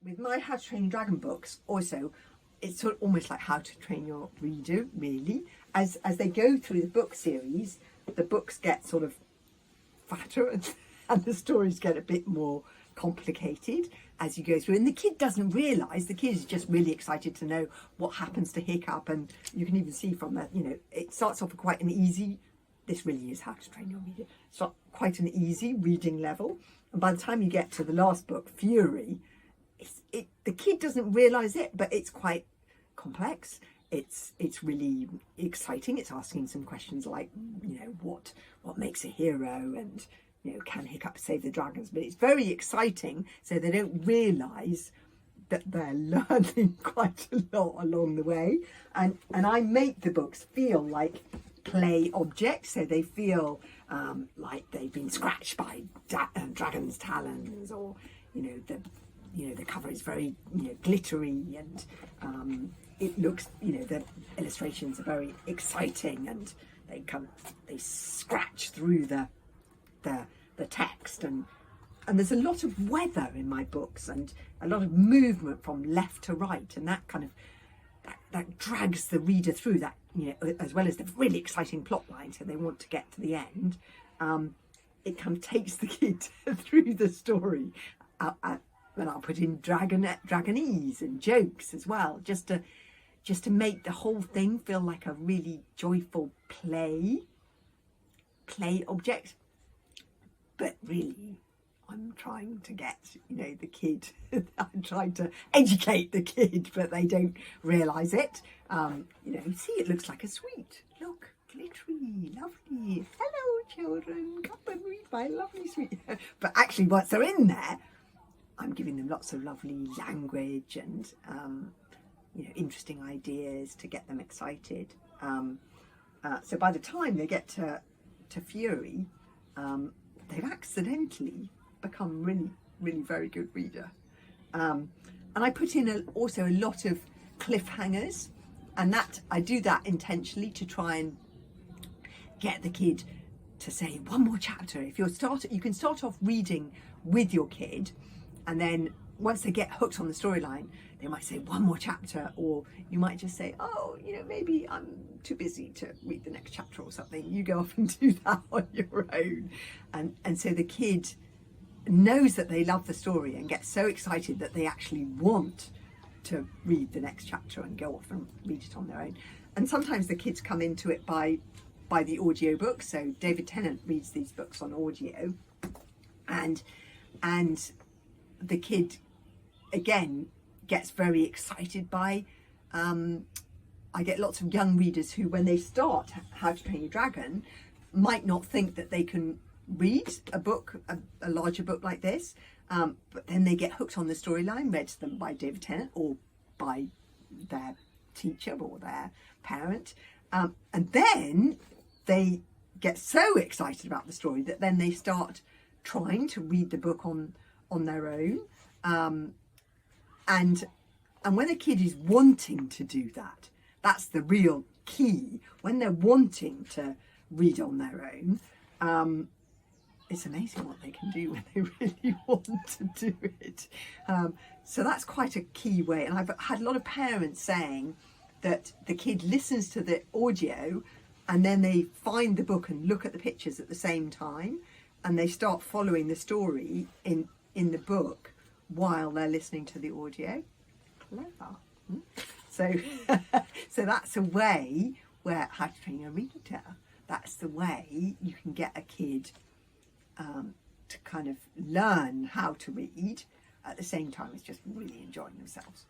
with my How to Train Your Dragon books, also, it's sort of almost like How to Train Your Reader, really. As they go through the book series, the books get sort of fatter and the stories get a bit more complicated as you go through. And the kid doesn't realise, the kid is just really excited to know what happens to Hiccup. And you can even see from that, you know, it starts off with quite an easy, this really is How to Train Your Reader, it's not quite an easy reading level. And by the time you get to the last book, Fury, the kid doesn't realise it, but it's quite complex. It's really exciting. It's asking some questions like, you know, what makes a hero, and, you know, can Hiccup save the dragons? But it's very exciting, so they don't realise that they're learning quite a lot along the way. And I make the books feel like play objects, so they feel like they've been scratched by dragon's talons, or, the cover is very, glittery, and it looks, the illustrations are very exciting, and they scratch through the text, and there's a lot of weather in my books, and a lot of movement from left to right, and that kind of that drags the reader through that, as well as the really exciting plot line, so they want to get to the end. It kind of takes the kid through the story, and I'll put in dragonese and jokes as well, just to make the whole thing feel like a really joyful play object. But really, I'm trying to get, the kid, I'm trying to educate the kid, but they don't realise it. You see, it looks like a sweet. Look, glittery, lovely. Hello, children, come and read my lovely sweet. But actually, once they're in there, I'm giving them lots of lovely language and, interesting ideas to get them excited. So by the time they get to Fury, they've accidentally become really, really very good reader. And I put in also a lot of cliffhangers, and that I do that intentionally to try and get the kid to say one more chapter. If you can start off reading with your kid, and then once they get hooked on the storyline, they might say one more chapter, or you might just say, oh, maybe I'm too busy to read the next chapter or something. You go off and do that on your own. And so the kid knows that they love the story and gets so excited that they actually want to read the next chapter and go off and read it on their own. And sometimes the kids come into it by the audio book. So David Tennant reads these books on audio, and the kid again gets very excited by I get lots of young readers who, when they start How to Train Your Dragon, might not think that they can read a book, a larger book like this, but then they get hooked on the storyline read to them by David Tennant or by their teacher or their parent, and then they get so excited about the story that then they start trying to read the book on their own, and when a kid is wanting to do that, that's the real key. When they're wanting to read on their own, it's amazing what they can do when they really want to do it. So that's quite a key way. And I've had a lot of parents saying that the kid listens to the audio and then they find the book and look at the pictures at the same time, and they start following the story in the book while they're listening to the audio. Clever. So that's a way where How to Train Your Reader, that's the way you can get a kid to kind of learn how to read at the same time as just really enjoying themselves.